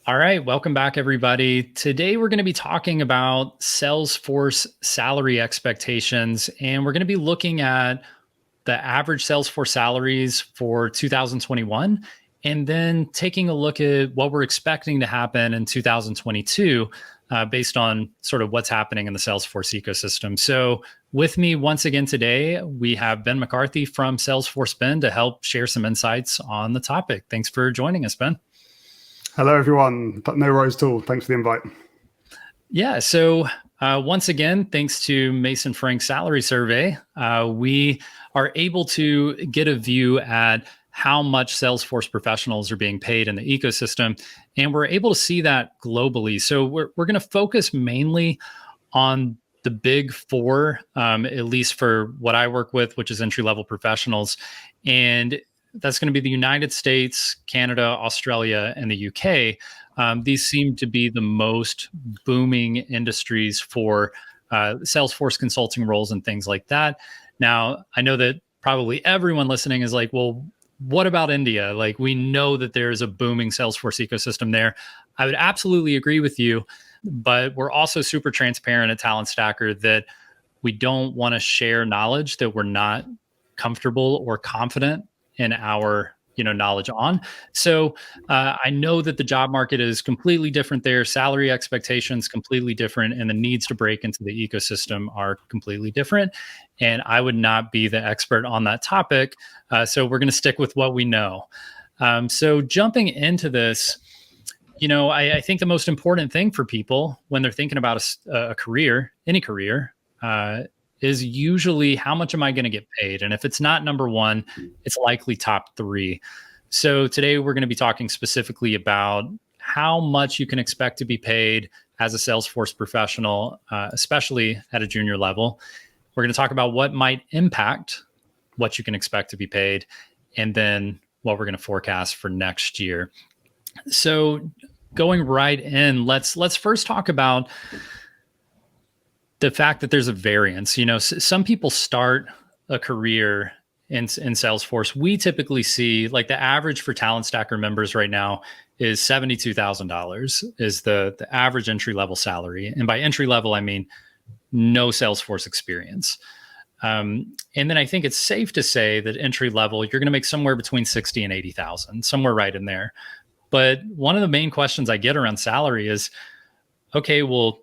All right, welcome back, everybody. Today, we're going to be talking about Salesforce salary expectations, and we're going to be looking at the average Salesforce salaries for 2021, and then taking a look at what we're expecting to happen in 2022 based on sort of what's happening in the Salesforce ecosystem. So, with me once again today, we have Ben McCarthy from Salesforce Ben to help share some insights on the topic. Thanks for joining us, Ben. Hello, everyone. No worries at all. Thanks for the invite. Yeah. So once again, thanks to Mason Frank's salary survey, we are able to get a view at how much Salesforce professionals are being paid in the ecosystem. And we're able to see that globally. So we're going to focus mainly on the big four, at least for what I work with, which is entry-level professionals. And that's going to be the United States, Canada, Australia, and the UK. These seem to be the most booming industries for Salesforce consulting roles and things like that. Now, I know that probably everyone listening is like, well, what about India? Like, we know that there's a booming Salesforce ecosystem there. I would absolutely agree with you, but we're also super transparent at Talent Stacker that we don't want to share knowledge that we're not comfortable or confident in our knowledge on. So I know that the job market is completely different there. Salary expectations completely different, and the needs to break into the ecosystem are completely different. And I would not be the expert on that topic. So we're going to stick with what we know. So jumping into this, I think the most important thing for people when they're thinking about a career, any career, is usually how much am I going to get paid? And if it's not number one, it's likely top three. So today we're going to be talking specifically about how much you can expect to be paid as a Salesforce professional, especially at a junior level. We're going to talk about what might impact what you can expect to be paid, and then what we're going to forecast for next year. So going right in, let's first talk about the fact that there's a variance. Some people start a career in Salesforce. We typically see like the average for Talent Stacker members right now is $72,000 is the average entry level salary. And by entry level, I mean no Salesforce experience. And then I think it's safe to say that entry level, you're going to make somewhere between 60 and 80,000, somewhere right in there. But one of the main questions I get around salary is, okay, well,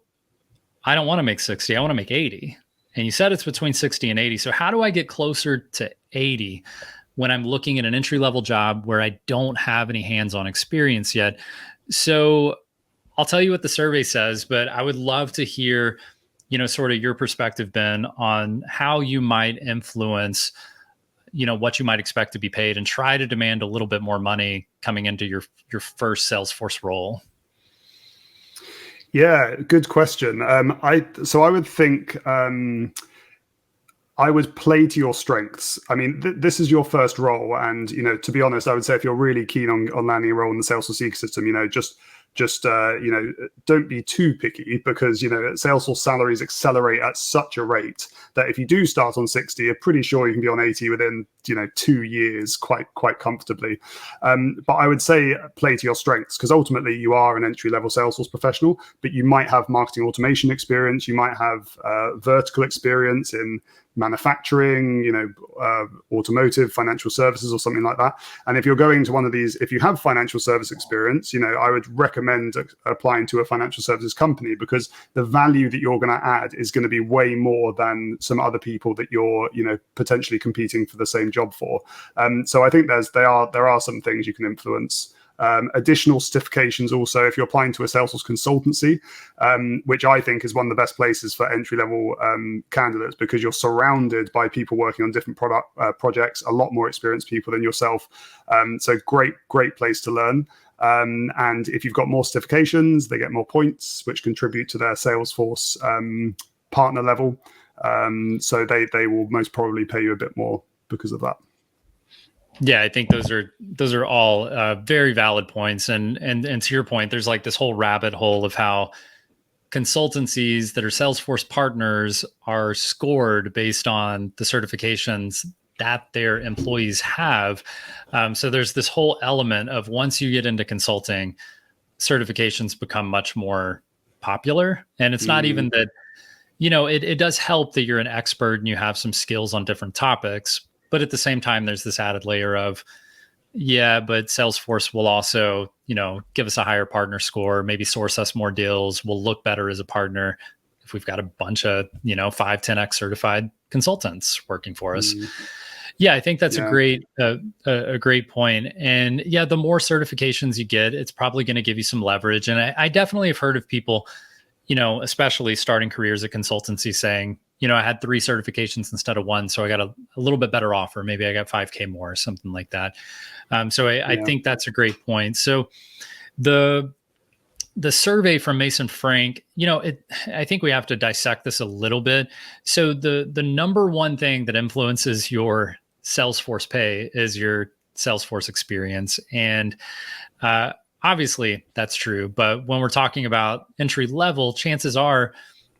I don't want to make 60. I want to make 80. And you said it's between 60 and 80. So how do I get closer to 80 when I'm looking at an entry-level job where I don't have any hands-on experience yet? So I'll tell you what the survey says, but I would love to hear, sort of your perspective, Ben, on how you might influence, what you might expect to be paid and try to demand a little bit more money coming into your first Salesforce role. Yeah, good question. I would think I would play to your strengths. I mean, this is your first role, and to be honest, I would say if you're really keen on landing a role in the Salesforce ecosystem, just don't be too picky, because Salesforce salaries accelerate at such a rate that if you do start on 60, you're pretty sure you can be on 80 within 2 years quite comfortably. But I would say play to your strengths, because ultimately you are an entry-level Salesforce professional, but you might have marketing automation experience, you might have vertical experience in manufacturing, automotive, financial services, or something like that. And if you're going to one of these, if you have financial service experience, I would recommend applying to a financial services company, because the value that you're going to add is going to be way more than some other people that you're, potentially competing for the same job for. So I think there are some things you can influence. Additional certifications also, if you're applying to a Salesforce consultancy, which I think is one of the best places for entry-level candidates, because you're surrounded by people working on different projects, a lot more experienced people than yourself. So great place to learn. And if you've got more certifications, they get more points, which contribute to their Salesforce partner level. So they will most probably pay you a bit more because of that. Yeah, I think those are all very valid points, and to your point, there's like this whole rabbit hole of how consultancies that are Salesforce partners are scored based on the certifications that their employees have. So there's this whole element of once you get into consulting, certifications become much more popular. And it's not even that, it does help that you're an expert and you have some skills on different topics. But at the same time, there's this added layer of, yeah, but Salesforce will also, give us a higher partner score, maybe source us more deals. We'll look better as a partner if we've got a bunch of, 5, 10x certified consultants working for us. Yeah, I think that's a great point. And yeah, the more certifications you get, it's probably going to give you some leverage. And I definitely have heard of people, especially starting careers at consultancy saying, I had 3 certifications instead of 1, so I got a little bit better offer. Maybe I got 5K more or something like that. So I think that's a great point. So the survey from Mason Frank, I think we have to dissect this a little bit. So the number one thing that influences your Salesforce pay is your Salesforce experience. And obviously that's true. But when we're talking about entry level, chances are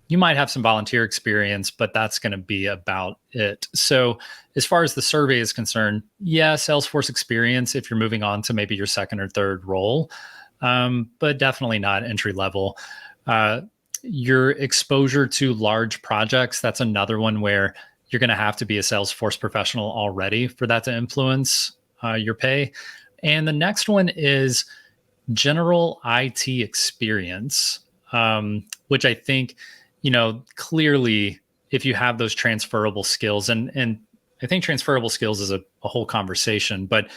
you might have some volunteer experience, but that's going to be about it. So as far as the survey is concerned, yeah, Salesforce experience if you're moving on to maybe your second or third role, but definitely not entry level. Your exposure to large projects, that's another one where you're going to have to be a Salesforce professional already for that to influence your pay. And the next one is general IT experience, which I think, clearly if you have those transferable skills, and I think transferable skills is a whole conversation, but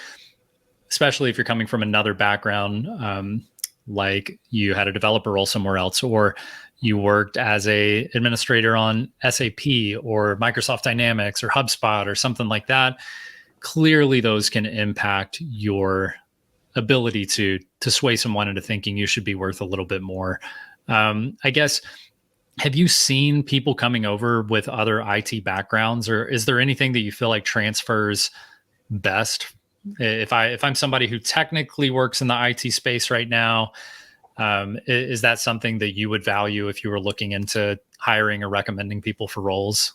especially if you're coming from another background, like you had a developer role somewhere else, or you worked as a administrator on SAP or Microsoft Dynamics or HubSpot or something like that, clearly those can impact your ability to sway someone into thinking you should be worth a little bit more. I guess, have you seen people coming over with other IT backgrounds, or is there anything that you feel like transfers best? If I'm somebody who technically works in the IT space right now, is that something that you would value if you were looking into hiring or recommending people for roles?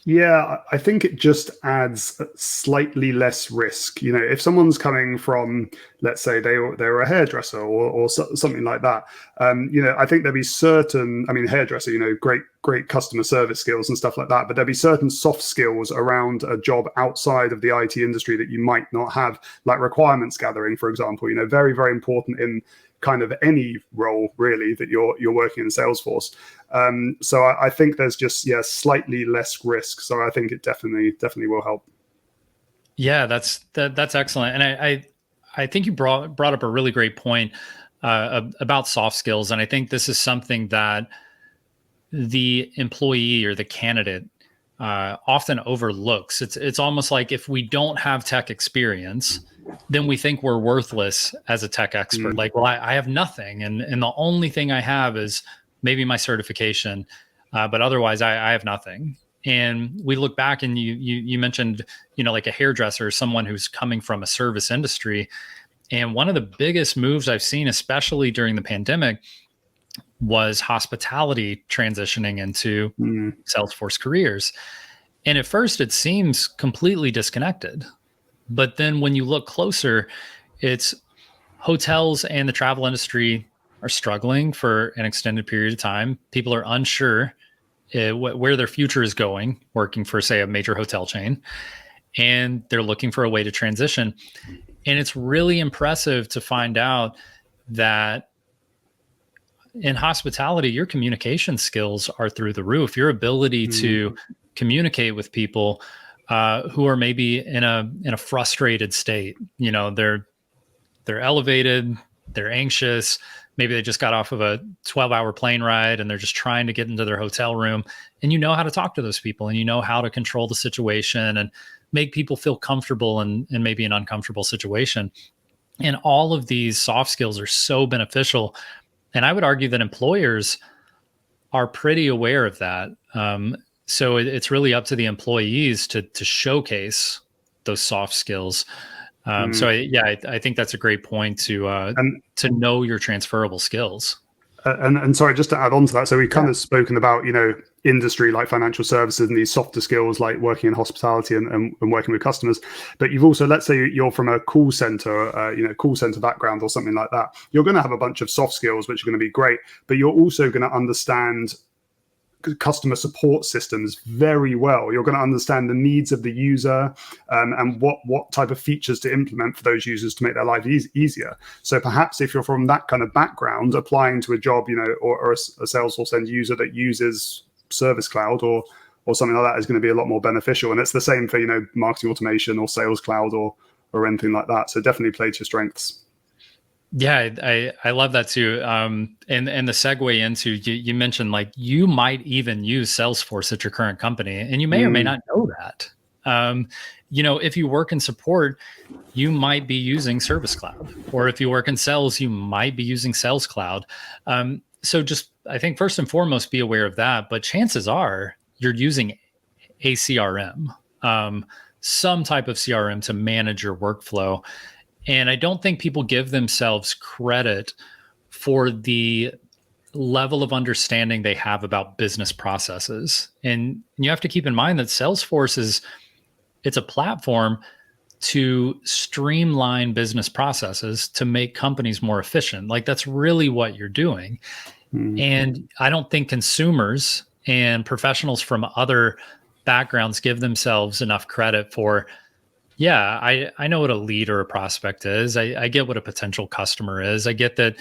Yeah, I think it just adds slightly less risk. If someone's coming from, let's say they were a hairdresser or something like that, I think there'd be certain, hairdresser, great customer service skills and stuff like that, but there'd be certain soft skills around a job outside of the IT industry that you might not have, like requirements gathering, for example, very, very important in kind of any role really that you're working in Salesforce. So I think there's just slightly less risk. So I think it definitely will help. Yeah, that's excellent, and I think you brought up a really great point about soft skills, and I think this is something that the employee or the candidate often overlooks. It's almost like if we don't have tech experience, then we think we're worthless as a tech expert. Like, well, I have nothing. And the only thing I have is maybe my certification, but otherwise I have nothing. And we look back and you mentioned, like a hairdresser, someone who's coming from a service industry. And one of the biggest moves I've seen, especially during the pandemic, was hospitality transitioning into Salesforce careers. And at first it seems completely disconnected. But then when you look closer, it's hotels and the travel industry are struggling for an extended period of time. People are unsure where their future is going, working for, say, a major hotel chain, and they're looking for a way to transition. And it's really impressive to find out that in hospitality, your communication skills are through the roof. Your ability to communicate with people who are maybe in a frustrated state. They're elevated, they're anxious. Maybe they just got off of a 12-hour plane ride and they're just trying to get into their hotel room. And you know how to talk to those people, and you know how to control the situation and make people feel comfortable in maybe an uncomfortable situation. And all of these soft skills are so beneficial. And I would argue that employers are pretty aware of that. So it's really up to the employees to showcase those soft skills. So I think that's a great point to know your transferable skills. And sorry, just to add on to that, so we've kind of spoken about, industry like financial services and these softer skills like working in hospitality and working with customers. But you've also, let's say you're from a call center, call center background or something like that. You're going to have a bunch of soft skills, which are going to be great, but you're also going to understand customer support systems very well. You're going to understand the needs of the user, and what type of features to implement for those users to make their life easier. So perhaps if you're from that kind of background, applying to a job, or a Salesforce end user that uses Service Cloud or something like that is going to be a lot more beneficial. And it's the same for marketing automation or Sales Cloud or anything like that. So definitely play to your strengths. Yeah, I love that too. And the segue into, you mentioned like you might even use Salesforce at your current company, and you may or may not know that. If you work in support, you might be using Service Cloud, or if you work in sales, you might be using Sales Cloud. So just, I think first and foremost, be aware of that. But chances are you're using a CRM, some type of CRM to manage your workflow. And I don't think people give themselves credit for the level of understanding they have about business processes. And you have to keep in mind that Salesforce it's a platform to streamline business processes to make companies more efficient. Like that's really what you're doing. And I don't think consumers and professionals from other backgrounds give themselves enough credit for, yeah, I know what a lead or a prospect is. I get what a potential customer is. I get that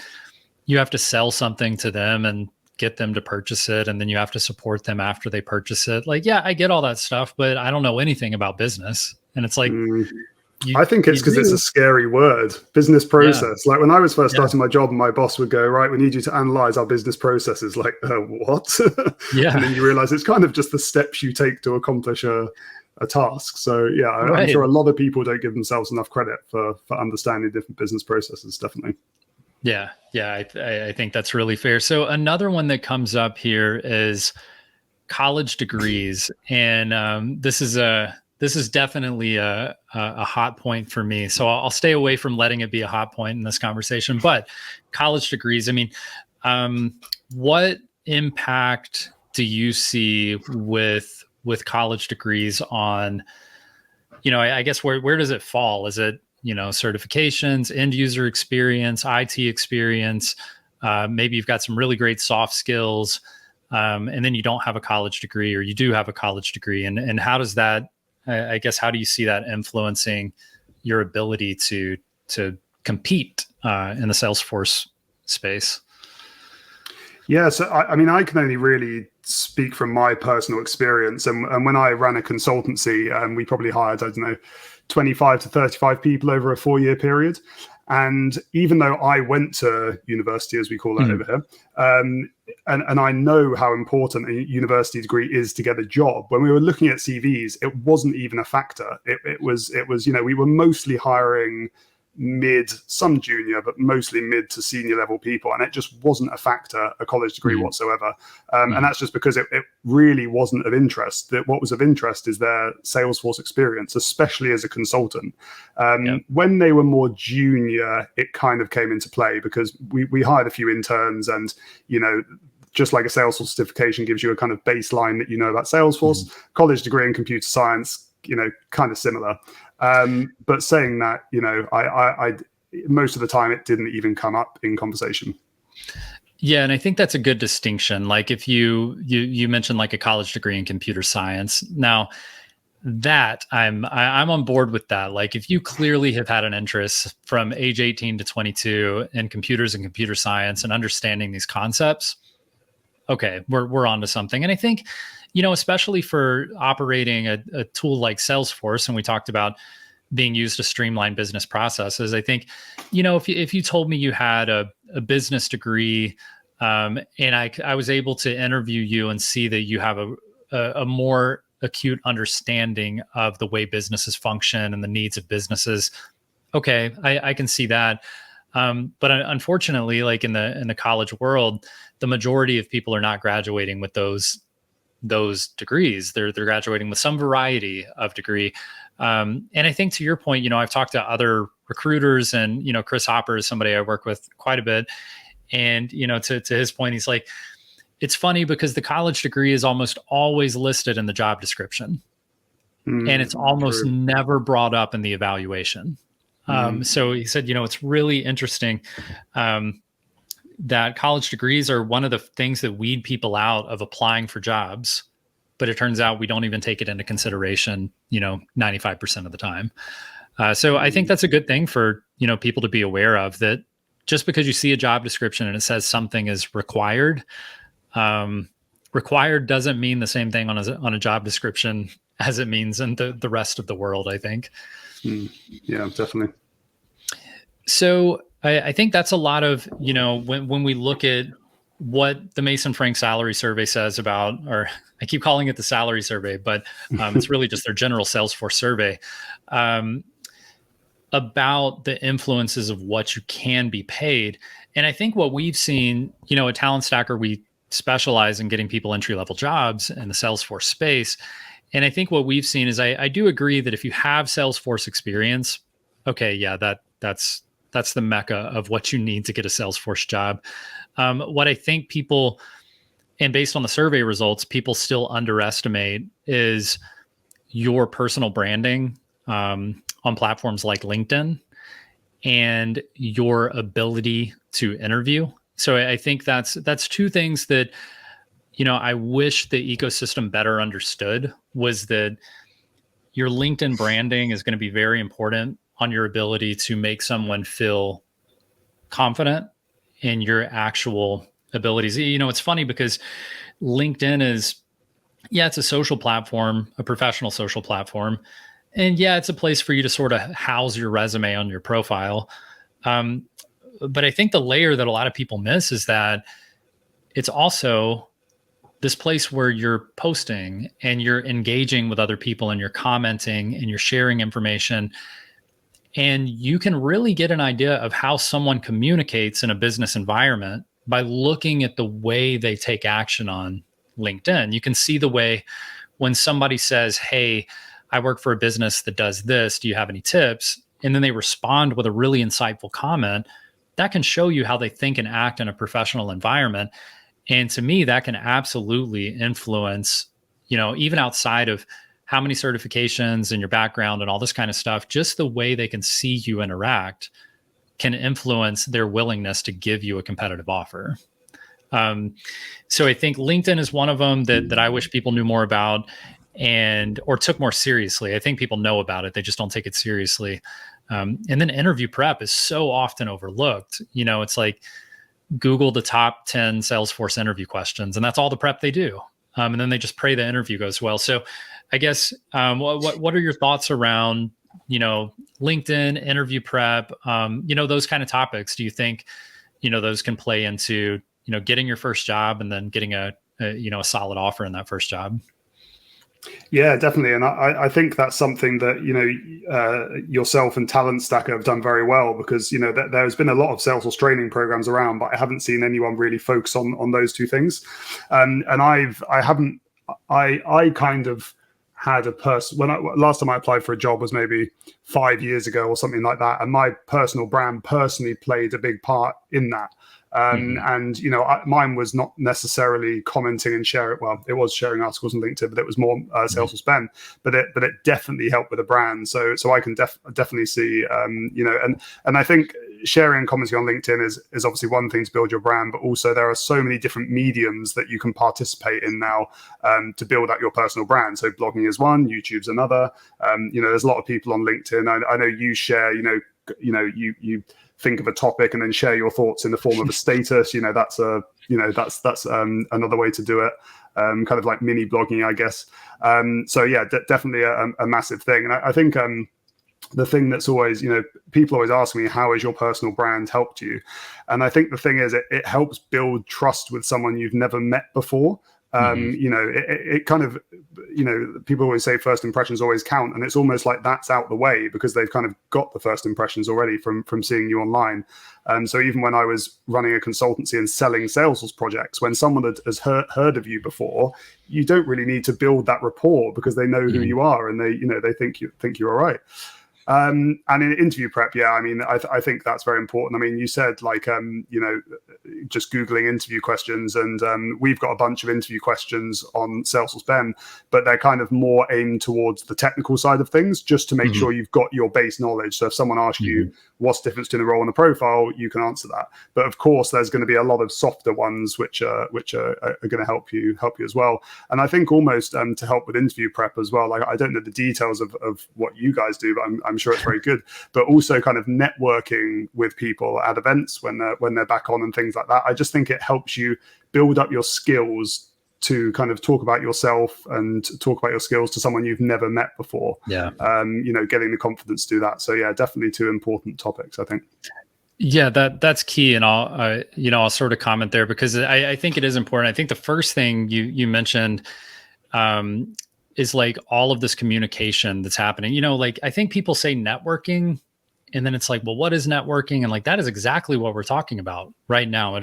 you have to sell something to them and get them to purchase it, and then you have to support them after they purchase it. Like, yeah, I get all that stuff, but I don't know anything about business. And it's like, I think it's because it's a scary word, business process. Yeah. Like when I was first starting my job and my boss would go, right, we need you to analyze our business processes. Like, what? Yeah. And then you realize it's kind of just the steps you take to accomplish a task. So yeah, Right. I'm sure a lot of people don't give themselves enough credit for understanding different business processes. Definitely. Yeah. I think that's really fair. So another one that comes up here is college degrees, and this is definitely a hot point for me. So I'll stay away from letting it be a hot point in this conversation. But college degrees, I mean, what impact do you see with college degrees on, I guess where does it fall? Is it, certifications, end user experience, IT experience? Maybe you've got some really great soft skills, and then you don't have a college degree, or you do have a college degree. And how does that, I guess, how do you see that influencing your ability to compete in the Salesforce space? Yeah, so I mean, I can only really speak from my personal experience. And when I ran a consultancy, we probably hired, 25 to 35 people over a 4-year period. And even though I went to university, as we call that over here, and I know how important a university degree is to get a job, when we were looking at CVs, it wasn't even a factor. It was, we were mostly hiring some junior, but mostly mid to senior level people. And it just wasn't a factor, a college degree whatsoever. And that's just because it really wasn't of interest. That what was of interest is their Salesforce experience, especially as a consultant. When they were more junior, it kind of came into play because we hired a few interns, and, just like a Salesforce certification gives you a kind of baseline that you know about Salesforce, college degree in computer science, kind of similar. But saying that, I most of the time it didn't even come up in conversation. Yeah, and I think that's a good distinction. Like if you mentioned like a college degree in computer science. Now, that I'm on board with that. Like if you clearly have had an interest from age 18 to 22 in computers and computer science and understanding these concepts, okay, we're onto something. And I think, especially for operating a tool like Salesforce, and we talked about being used to streamline business processes. I think, if you told me you had a business degree, and I was able to interview you and see that you have a more acute understanding of the way businesses function and the needs of businesses, okay, I can see that. But unfortunately, like in the college world, the majority of people are not graduating with those degrees. They're graduating with some variety of degree. And I think to your point, I've talked to other recruiters, and, Chris Hopper is somebody I work with quite a bit. And, to his point, he's like, it's funny because the college degree is almost always listed in the job description, and it's almost never brought up in the evaluation. So he said, it's really interesting that college degrees are one of the things that weed people out of applying for jobs, but it turns out we don't even take it into consideration, 95% of the time. So I think that's a good thing for, people to be aware of, that just because you see a job description and it says something is required, required doesn't mean the same thing on a job description as it means in the rest of the world, I think. Yeah, definitely. So I think that's a lot of, when we look at what the Mason Frank Salary Survey says about, or I keep calling it the Salary Survey, but it's really just their general Salesforce survey, about the influences of what you can be paid. And I think what we've seen, at Talent Stacker, we specialize in getting people entry-level jobs in the Salesforce space. And I think what we've seen is I do agree that if you have Salesforce experience, okay, yeah, that's the mecca of what you need to get a Salesforce job. What I think people, and based on the survey results, people still underestimate is your personal branding on platforms like LinkedIn and your ability to interview. So I think that's two things that, I wish the ecosystem better understood, was that your LinkedIn branding is going to be very important on your ability to make someone feel confident in your actual abilities. It's funny because LinkedIn is, it's a social platform, a professional social platform. And it's a place for you to sort of house your resume on your profile. But I think the layer that a lot of people miss is that it's also this place where you're posting and you're engaging with other people and you're commenting and you're sharing information. And you can really get an idea of how someone communicates in a business environment by looking at the way they take action on LinkedIn. You can see the way when somebody says, hey, I work for a business that does this. Do you have any tips? And then they respond with a really insightful comment. That can show you how they think and act in a professional environment. And to me, that can absolutely influence, even outside of how many certifications and your background and all this kind of stuff, just the way they can see you interact can influence their willingness to give you a competitive offer. So I think LinkedIn is one of them that I wish people knew more about or took more seriously. I think people know about it. They just don't take it seriously. And then interview prep is so often overlooked. It's like Google the top 10 Salesforce interview questions, and that's all the prep they do. And then they just pray the interview goes well. So I guess, what are your thoughts around, LinkedIn, interview prep, those kind of topics? Do you think, those can play into, getting your first job and then getting a solid offer in that first job? Yeah, definitely. And I think that's something that, yourself and Talent Stacker have done very well, because, there's been a lot of Salesforce training programs around, but I haven't seen anyone really focus on those two things. And I kind of had a person, last time I applied for a job was maybe 5 years ago or something like that. And my personal brand personally played a big part in that. And mine was not necessarily commenting and sharing. Well, it was sharing articles on LinkedIn, but it was more Salesforce Ben. But it definitely helped with the brand. So I can definitely see, and I think sharing and commenting on LinkedIn is obviously one thing to build your brand, but also there are so many different mediums that you can participate in now to build out your personal brand. So blogging is one, YouTube's another. There's a lot of people on LinkedIn. I know you share. You think of a topic and then share your thoughts in the form of a status. That's another way to do it. Kind of like mini blogging, I guess. Definitely a massive thing. And I think the thing that's always, people always ask me, how has your personal brand helped you? And I think the thing is, it helps build trust with someone you've never met before. It kind of, people always say first impressions always count, and it's almost like that's out the way because they've kind of got the first impressions already from seeing you online. So even when I was running a consultancy and selling Salesforce projects, when someone has heard of you before, you don't really need to build that rapport because they know who you are and they think you're all right. And in interview prep, yeah, I mean, I think that's very important. I mean, you said like, just Googling interview questions, and we've got a bunch of interview questions on Salesforce Ben, but they're kind of more aimed towards the technical side of things, just to make sure you've got your base knowledge. So if someone asks you what's the difference between the role and the profile, you can answer that. But of course, there's going to be a lot of softer ones which are going to help you as well. And I think almost to help with interview prep as well. Like, I don't know the details of what you guys do, but I'm sure it's very good. But also kind of networking with people at events when they're back on and things like that. I just think it helps you build up your skills to kind of talk about yourself and talk about your skills to someone you've never met before. Yeah. Getting the confidence to do that. So yeah, definitely two important topics, I think. Yeah, that's key. And I'll sort of comment there because I think it is important. I think the first thing you mentioned is like all of this communication that's happening. Like, I think people say networking, and then it's like, well, what is networking? And like, that is exactly what we're talking about right now.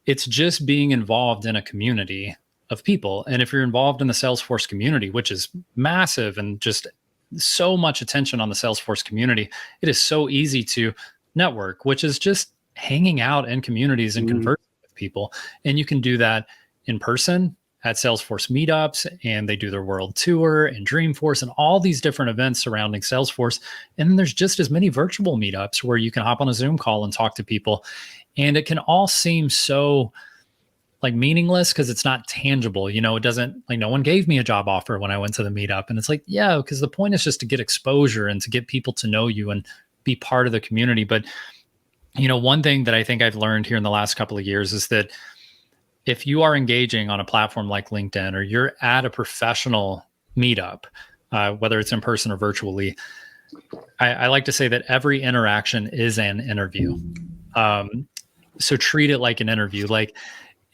It's just being involved in a community of people. And if you're involved in the Salesforce community, which is massive and just so much attention on the Salesforce community, it is so easy to network, which is just hanging out in communities and conversing with people. And you can do that in person at Salesforce meetups, and they do their world tour and Dreamforce and all these different events surrounding Salesforce. And then there's just as many virtual meetups where you can hop on a Zoom call and talk to people. And it can all seem so like meaningless because it's not tangible. It doesn't, like, no one gave me a job offer when I went to the meetup. And it's like, yeah, because the point is just to get exposure and to get people to know you and be part of the community. But, one thing that I think I've learned here in the last couple of years is that if you are engaging on a platform like LinkedIn, or you're at a professional meetup, whether it's in person or virtually, I like to say that every interaction is an interview. So treat it like an interview. Like,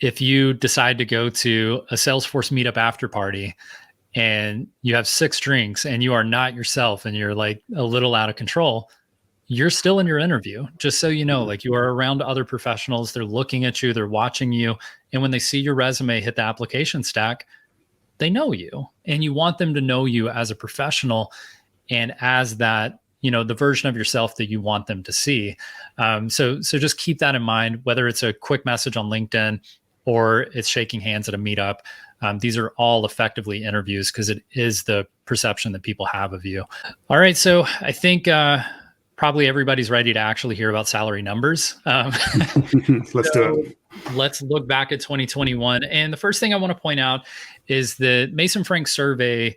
if you decide to go to a Salesforce meetup after party and you have 6 drinks and you are not yourself and you're like a little out of control, you're still in your interview. Just so you know, like, you are around other professionals. They're looking at you, they're watching you. And when they see your resume hit the application stack, they know you, and you want them to know you as a professional and as that, the version of yourself that you want them to see. So just keep that in mind, whether it's a quick message on LinkedIn or it's shaking hands at a meetup. These are all effectively interviews because it is the perception that people have of you. All right. So I think probably everybody's ready to actually hear about salary numbers. Let's do it. Let's look back at 2021. And the first thing I want to point out is the Mason Frank survey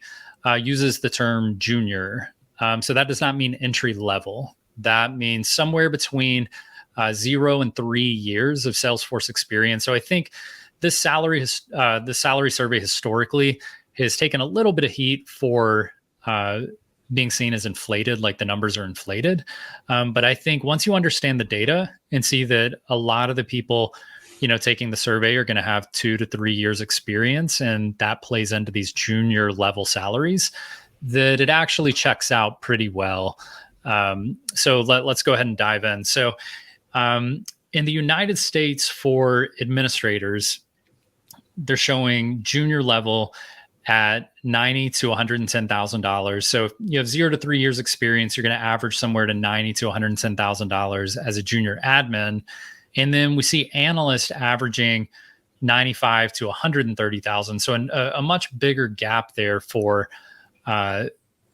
uses the term junior. So that does not mean entry level. That means somewhere between 0 and 3 years of Salesforce experience. So I think this salary survey historically has taken a little bit of heat for being seen as inflated, like the numbers are inflated. But I think once you understand the data and see that a lot of the people, taking the survey are going to have 2 to 3 years experience, and that plays into these junior level salaries, that it actually checks out pretty well. So let's go ahead and dive in. So in the United States, for administrators, they're showing junior level at $90,000 to $110,000. So if you have 0 to 3 years experience, you're going to average somewhere to $90,000 to $110,000 as a junior admin. And then we see analysts averaging $95,000 to $130,000. So a much bigger gap there for the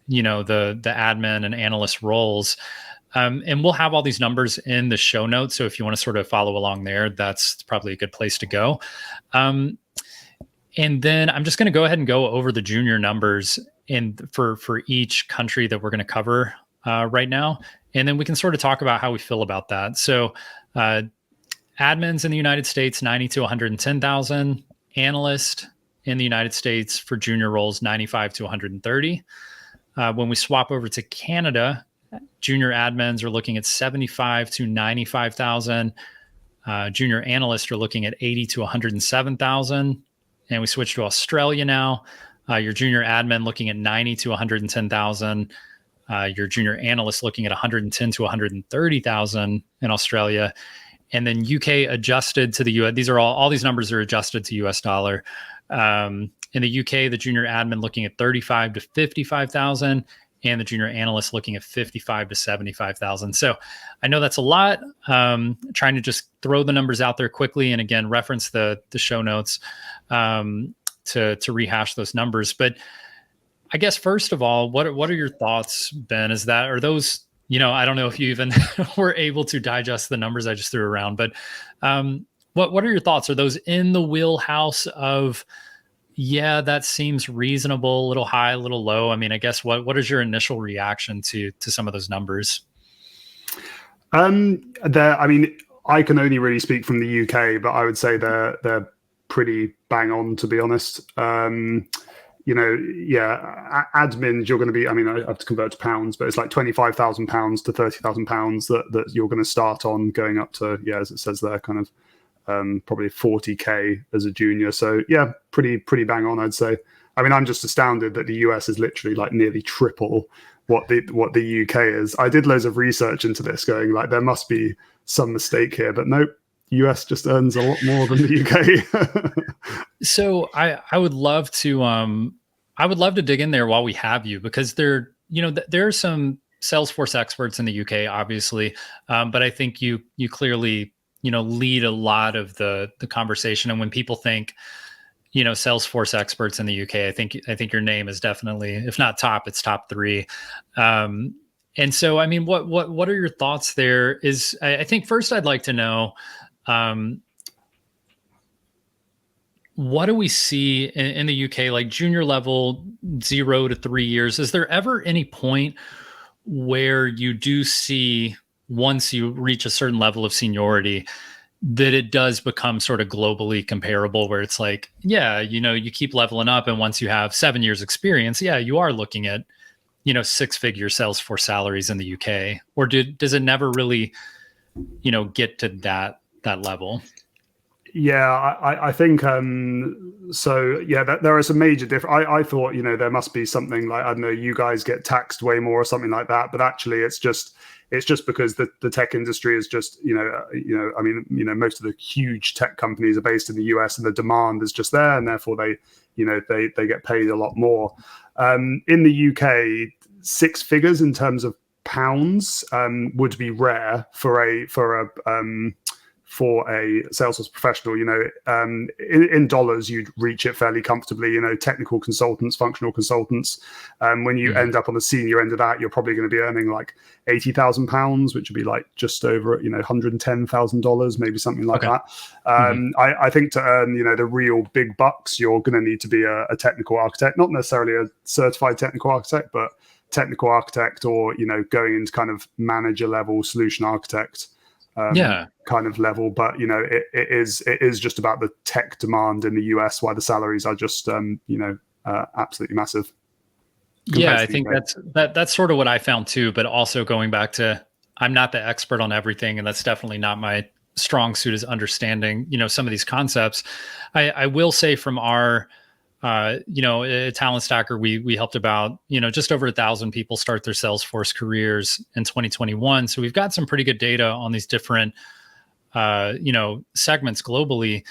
admin and analyst roles. And we'll have all these numbers in the show notes. So if you want to sort of follow along there, that's probably a good place to go. And then I'm just going to go ahead and go over the junior numbers for each country that we're going to cover right now. And then we can sort of talk about how we feel about that. So admins in the United States, 90 to 110,000. Analyst in the United States for junior roles, 95 to 130. When we swap over to Canada, junior admins are looking at 75 to 95,000. Junior analysts are looking at 80 to 107,000. And we switch to Australia now. Your junior admin looking at 90 to 110,000. Your junior analyst looking at 110 to 130,000 in Australia. And then UK adjusted to the US. These are all these numbers are adjusted to US dollar. In the UK, the junior admin looking at 35 to 55,000. and the junior analyst looking at 55 to 75,000. So I know that's a lot. Trying to just throw the numbers out there quickly, and again reference the show notes to rehash those numbers. But I guess first of all, what are your thoughts, Ben? Are those, I don't know if you even were able to digest the numbers I just threw around, but what are your thoughts? Are those in the wheelhouse of, yeah, that seems reasonable, a little high, a little low? I mean, I guess what is your initial reaction to some of those numbers? I mean, I can only really speak from the UK, but I would say they're pretty bang on, to be honest. Admins, you're going to be, I mean, I have to convert to pounds, but it's like £25,000 to £30,000 that you're going to start on, going up to, as it says there, kind of probably 40K as a junior. So yeah, pretty bang on, I'd say. I mean, I'm just astounded that the US is literally like nearly triple what the UK is. I did loads of research into this, going like there must be some mistake here, but nope. US just earns a lot more than the UK. So I would love to dig in there while we have you, because there are some Salesforce experts in the UK, obviously, but I think you clearly lead a lot of the conversation. And when people think Salesforce experts in the UK, I think your name is definitely, if not top, it's top 3. And so, I mean, what are your thoughts there? I think first I'd like to know, what do we see in the UK, like junior level, 0 to 3 years? Is there ever any point where you do see, once you reach a certain level of seniority, that it does become sort of globally comparable, where it's like, you keep leveling up, and once you have 7 years experience, you are looking at, 6-figure Salesforce salaries in the UK? Or does it never really, get to that level? Yeah, I think so. Yeah, there are some major different. I thought there must be something like, I don't know, you guys get taxed way more or something like that. But actually, it's just because the tech industry is just I mean most of the huge tech companies are based in the US, and the demand is just there, and therefore they get paid a lot more. In the UK, 6 figures in terms of pounds would be rare for a Salesforce professional. In dollars, you'd reach it fairly comfortably. Technical consultants, functional consultants. When you end up on the senior end of that, you're probably going to be earning like £80,000, which would be like just over $110,000, maybe something like that. I think to earn the real big bucks, you're going to need to be a technical architect, not necessarily a certified technical architect, but technical architect, or going into kind of manager level solution architect. Kind of level, but it is just about the tech demand in the US, why the salaries are just absolutely massive. I think that's sort of what I found too, but also going back to, I'm not the expert on everything, and that's definitely not my strong suit, is understanding some of these concepts. I will say from our Talent Stacker, we helped about just over 1,000 people start their Salesforce careers in 2021. So we've got some pretty good data on these different segments globally.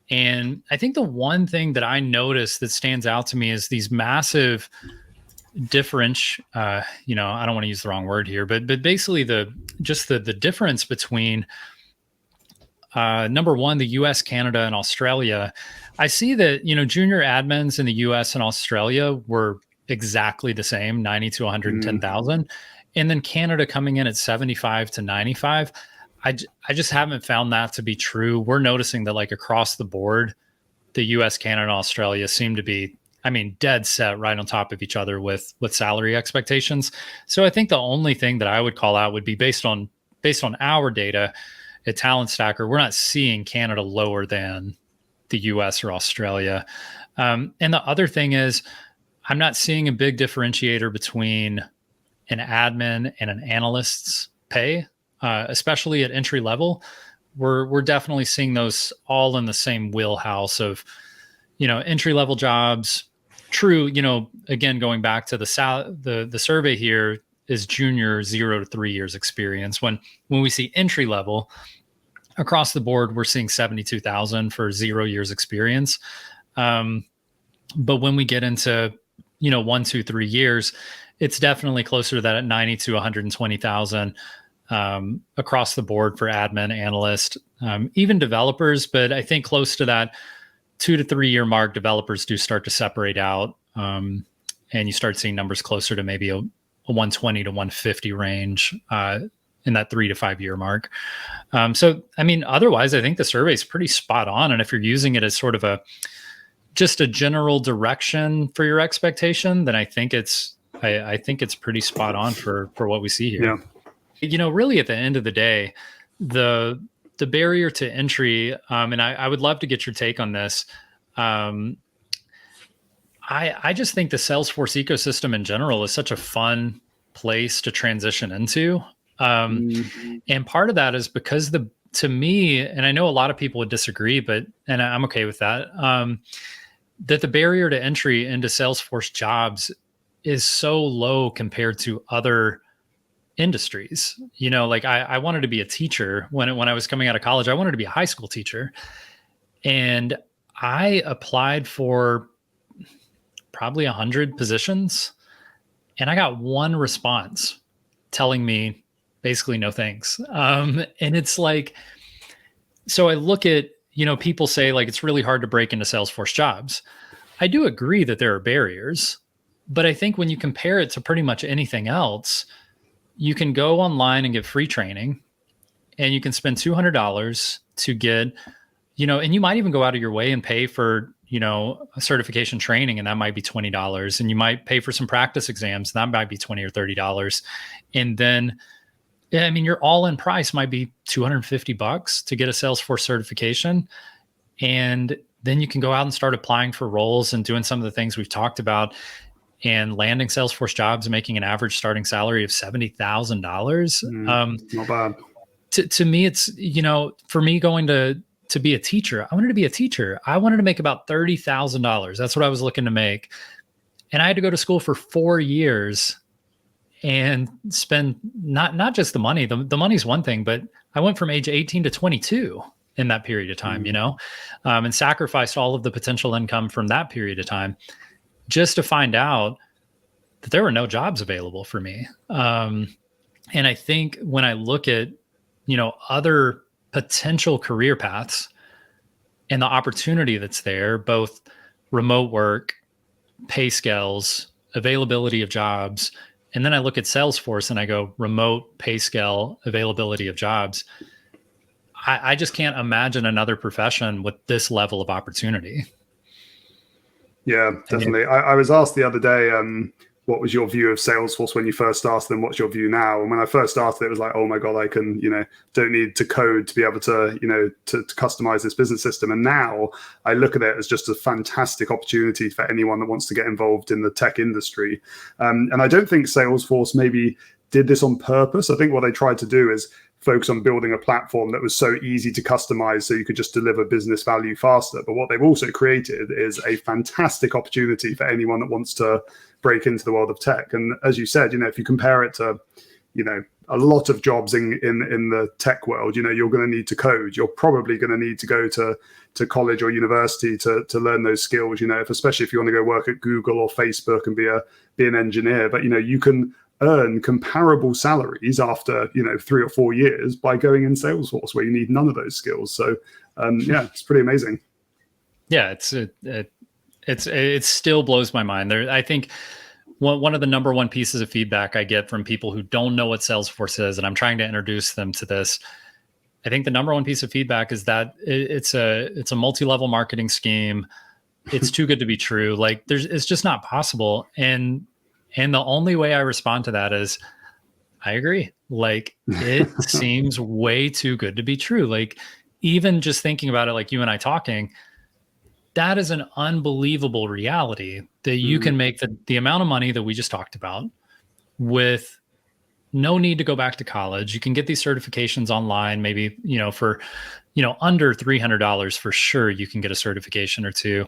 And I think the one thing that I noticed that stands out to me is these massive difference. I don't want to use the wrong word here, but basically the difference between number one, the US, Canada, and Australia. I see that, junior admins in the US and Australia were exactly the same, 90 to 110,000. And then Canada coming in at 75 to 95. I just haven't found that to be true. We're noticing that like across the board, the US, Canada, and Australia seem to be, dead set right on top of each other with salary expectations. So I think the only thing that I would call out would be based on our data at Talent Stacker, we're not seeing Canada lower than the US or Australia. And the other thing is, I'm not seeing a big differentiator between an admin and an analyst's pay, especially at entry level. We're definitely seeing those all in the same wheelhouse of, entry level jobs. True, again, going back to the survey here is junior 0 to 3 years experience. When we see entry level, across the board, we're seeing 72,000 for 0 years experience. But when we get into, 1, 2, 3 years, it's definitely closer to that at 90 to 120,000 across the board for admin, analyst, even developers. But I think close to that 2 to 3 year mark, developers do start to separate out, and you start seeing numbers closer to maybe a 120 to 150 range in that 3 to 5 year mark. So, I mean, otherwise, I think the survey is pretty spot on. And if you're using it as sort of just a general direction for your expectation, then I think it's pretty spot on for what we see here. Yeah. Really at the end of the day, the barrier to entry, and I would love to get your take on this. I just think the Salesforce ecosystem in general is such a fun place to transition into. And part of that is because to me, and I know a lot of people would disagree, and I'm okay with that, that the barrier to entry into Salesforce jobs is so low compared to other industries. Like I wanted to be a teacher when I was coming out of college. I wanted to be a high school teacher, and I applied for probably 100 positions, and I got one response telling me basically no thanks. And it's like, so I look at, people say like it's really hard to break into Salesforce jobs. I do agree that there are barriers, but I think when you compare it to pretty much anything else, you can go online and get free training, and you can spend $200 to get, and you might even go out of your way and pay for, a certification training, and that might be $20. And you might pay for some practice exams, and that might be $20 or $30. And then, I mean, your all-in price might be $250 to get a Salesforce certification. And then you can go out and start applying for roles and doing some of the things we've talked about, and landing Salesforce jobs, making an average starting salary of $70,000. Not bad. To me, it's, for me going to be a teacher, I wanted to be a teacher. I wanted to make about $30,000. That's what I was looking to make. And I had to go to school for 4 years and spend not just the money. The money's one thing, but I went from age 18 to 22 in that period of time, and sacrificed all of the potential income from that period of time just to find out that there were no jobs available for me. And I think when I look at, other potential career paths and the opportunity that's there, both remote work, pay scales, availability of jobs, and then I look at Salesforce and I go remote, pay scale, availability of jobs, I just can't imagine another profession with this level of opportunity. Yeah, definitely. I was asked the other day, what was your view of Salesforce when you first started, and what's your view now? And when I first started, it was like, oh my God, I can, don't need to code to be able to, to customize this business system. And now I look at it as just a fantastic opportunity for anyone that wants to get involved in the tech industry. And I don't think Salesforce maybe did this on purpose. I think what they tried to do is focus on building a platform that was so easy to customize so you could just deliver business value faster. But what they've also created is a fantastic opportunity for anyone that wants to break into the world of tech. And as you said, if you compare it to, a lot of jobs in the tech world, you're going to need to code. You're probably going to need to go to college or university to learn those skills, especially if you want to go work at Google or Facebook and be an engineer. But, you can earn comparable salaries after 3 or 4 years by going in Salesforce, where you need none of those skills. So it's pretty amazing. Yeah, it still blows my mind. I think one of the number one pieces of feedback I get from people who don't know what Salesforce is, and I'm trying to introduce them to this, I think the number one piece of feedback is that it's a multi-level marketing scheme. It's too good to be true. Like it's just not possible. And the only way I respond to that is, I agree. Like it seems way too good to be true. Like even just thinking about it, like you and I talking, that is an unbelievable reality that you can make the amount of money that we just talked about with no need to go back to college. You can get these certifications online, maybe, for, under $300 for sure. You can get a certification or two.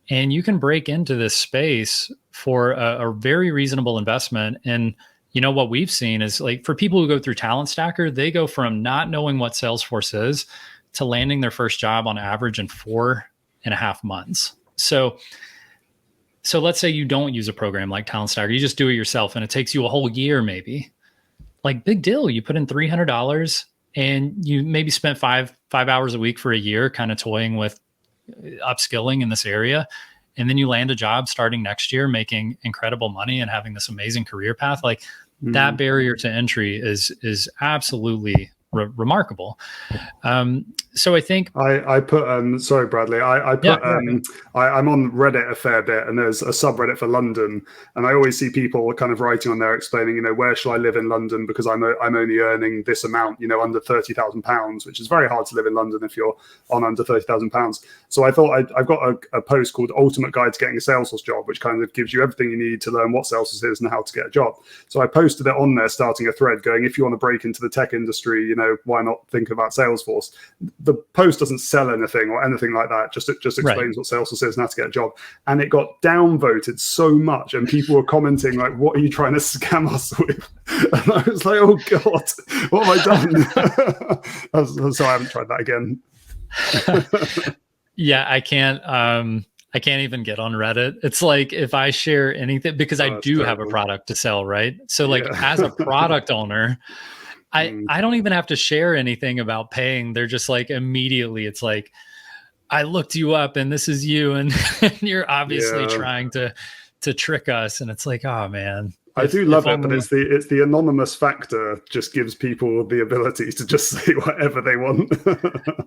And you can break into this space for a very reasonable investment. And, what we've seen is like for people who go through Talent Stacker, they go from not knowing what Salesforce is to landing their first job on average in 4.5 months. So So let's say you don't use a program like Talent Stacker, you just do it yourself and it takes you a whole year maybe. Like, big deal. You put in $300 and you maybe spent five hours a week for a year kind of toying with upskilling in this area. And then you land a job starting next year, making incredible money and having this amazing career path. Like, that barrier to entry is absolutely remarkable. So I think I put sorry, Bradley. I put I'm on Reddit a fair bit, and there's a subreddit for London, and I always see people kind of writing on there explaining, where shall I live in London because I'm only earning this amount, under £30,000, which is very hard to live in London if you're on under £30,000. So I thought I've got a post called Ultimate Guide to Getting a Salesforce Job, which kind of gives you everything you need to learn what Salesforce is and how to get a job. So I posted it on there, starting a thread going, if you want to break into the tech industry, why not think about Salesforce? The post doesn't sell anything or anything like that. Just explains what Salesforce is and how to get a job. And it got downvoted so much, and people were commenting like, "What are you trying to scam us with?" And I was like, "Oh God, what have I done?" So I haven't tried that again. Yeah, I can't even get on Reddit. It's like, if I share anything, because I do have a product to sell, right? So like, as a product owner, I don't even have to share anything about paying. They're just like, immediately, it's like, I looked you up and this is you, and you're obviously trying to trick us. And it's like, oh man. I do love it, but it's the anonymous factor just gives people the ability to just say whatever they want.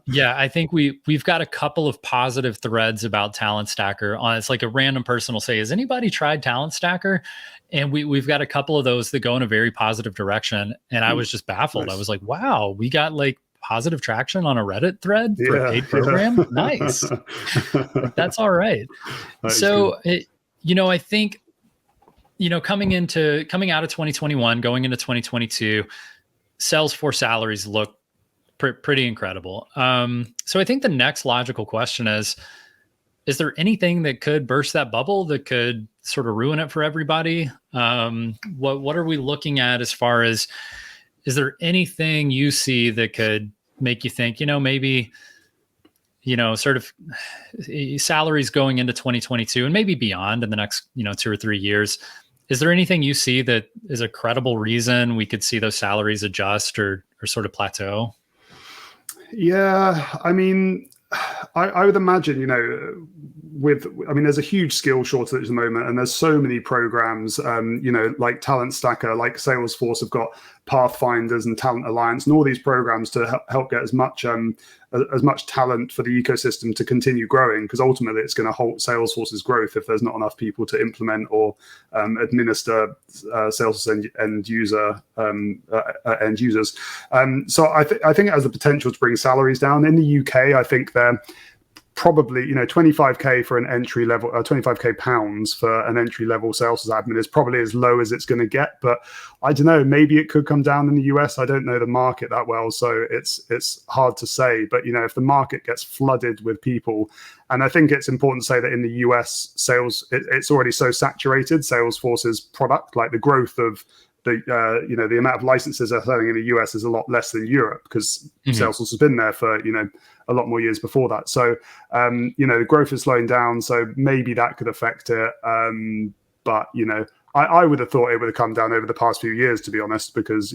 Yeah, I think we've got a couple of positive threads about Talent Stacker. It's like a random person will say, "Has anybody tried Talent Stacker?" And we've got a couple of those that go in a very positive direction. And I was just baffled. Nice. I was like, wow, we got like positive traction on a Reddit thread for a paid program. Nice. Like, that's all right. So, I think, coming out of 2021, going into 2022, Salesforce salaries look pretty incredible. So I think the next logical question is there anything that could burst that bubble that could sort of ruin it for everybody? What are we looking at as far as, is there anything you see that could make you think, maybe, sort of salaries going into 2022 and maybe beyond in the next, 2 or 3 years? Is there anything you see that is a credible reason we could see those salaries adjust or sort of plateau? Yeah, I mean, I would imagine, there's a huge skill shortage at the moment, and there's so many programs, like Talent Stacker, like Salesforce have got Pathfinders and Talent Alliance, and all these programs to help get as much talent for the ecosystem to continue growing, because ultimately it's going to halt Salesforce's growth if there's not enough people to implement or administer Salesforce end users. So I think it has the potential to bring salaries down. In the UK, I think they're probably, 25k for an entry level, 25k pounds for an entry level Salesforce admin is probably as low as it's going to get. But I don't know, maybe it could come down in the US. I don't know the market that well, so it's hard to say. But if the market gets flooded with people, and I think it's important to say that in the US, it's already so saturated. Salesforce's product, like the growth of the amount of licenses they're selling in the US is a lot less than Europe, because Salesforce has been there for a lot more years before that. So the growth is slowing down, so maybe that could affect it. But I would have thought it would have come down over the past few years, to be honest, because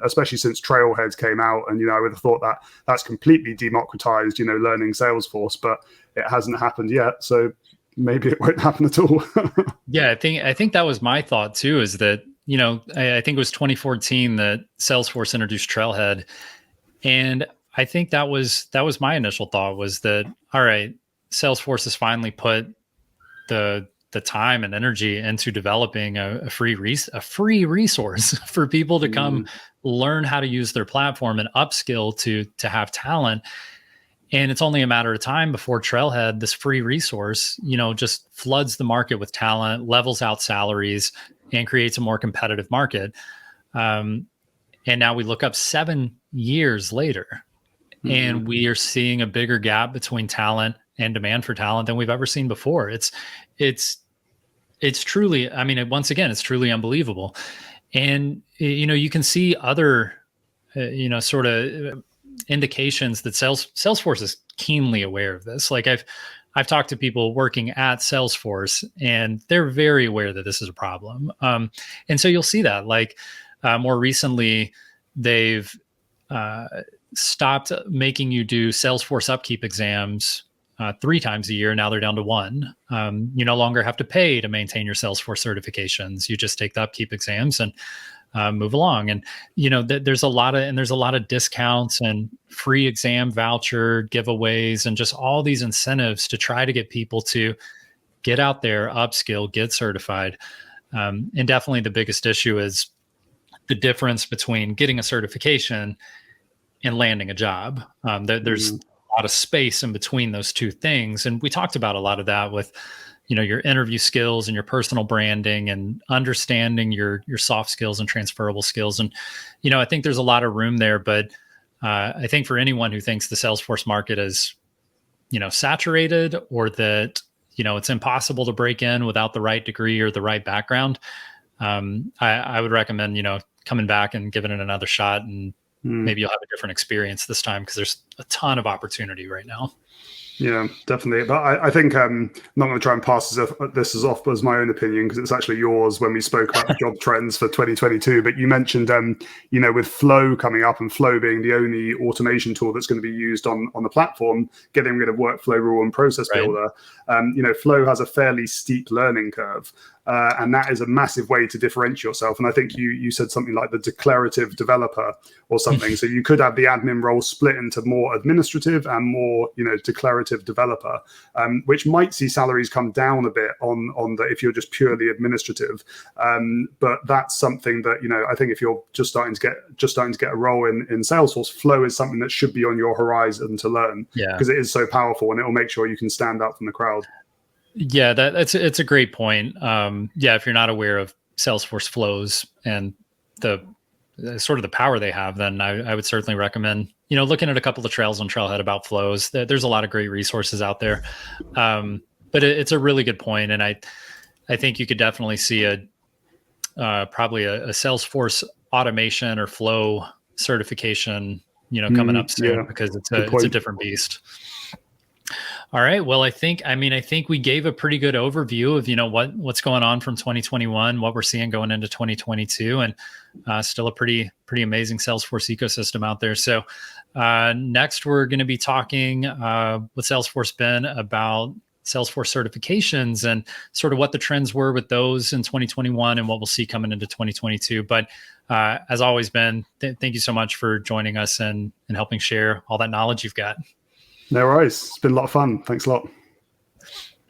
especially since Trailhead came out, and I would have thought that that's completely democratized learning Salesforce, but it hasn't happened yet. So maybe it won't happen at all. Yeah, I think that was my thought too, is that I think it was 2014 that Salesforce introduced Trailhead, and I think that was my initial thought, was that, all right, Salesforce has finally put the time and energy into developing a free resource for people to come learn how to use their platform and upskill to have talent. And it's only a matter of time before Trailhead, this free resource, just floods the market with talent, levels out salaries, and creates a more competitive market. And now we look up 7 years later, and we are seeing a bigger gap between talent and demand for talent than we've ever seen before. It's truly, once again, it's truly unbelievable. And, you can see other, sort of indications that Salesforce is keenly aware of this. Like I've talked to people working at Salesforce, and they're very aware that this is a problem. And so you'll see that, like more recently, they've stopped making you do Salesforce upkeep exams 3 times a year. Now they're down to 1. You no longer have to pay to maintain your Salesforce certifications. You just take the upkeep exams and move along. And there's a lot of discounts and free exam voucher giveaways and just all these incentives to try to get people to get out there, upskill, get certified. And definitely the biggest issue is the difference between getting a certification and landing a job. There's a lot of space in between those two things. And we talked about a lot of that with, your interview skills and your personal branding and understanding your soft skills and transferable skills. And, I think there's a lot of room there, but I think for anyone who thinks the Salesforce market is, saturated, or that, it's impossible to break in without the right degree or the right background, I would recommend, coming back and giving it another shot, and maybe you'll have a different experience this time, because there's a ton of opportunity right now. Yeah, definitely. But I think I'm not going to try and pass this as off as my own opinion, because it's actually yours when we spoke about the job trends for 2022. But you mentioned, with Flow coming up, and Flow being the only automation tool that's going to be used on the platform, getting rid of workflow rule and process builder. Flow has a fairly steep learning curve. And that is a massive way to differentiate yourself. And I think you said something like the declarative developer or something. So you could have the admin role split into more administrative and more, declarative developer, which might see salaries come down a bit on the, if you're just purely administrative. But that's something that, I think if you're just starting to get a role in Salesforce, Flow is something that should be on your horizon to learn, because it is so powerful, and it will make sure you can stand out from the crowd. Yeah, it's a great point. If you're not aware of Salesforce flows and the sort of the power they have, then I would certainly recommend, looking at a couple of trails on Trailhead about flows. There's a lot of great resources out there. But it's a really good point. And I think you could definitely see probably a Salesforce automation or flow certification, coming up soon, because it's a different beast. All right. Well, I think we gave a pretty good overview of, what's going on from 2021, what we're seeing going into 2022, and still a pretty amazing Salesforce ecosystem out there. So next, we're going to be talking with Salesforce Ben about Salesforce certifications and sort of what the trends were with those in 2021 and what we'll see coming into 2022. But as always, Ben, thank you so much for joining us and helping share all that knowledge you've got. No worries. It's been a lot of fun. Thanks a lot.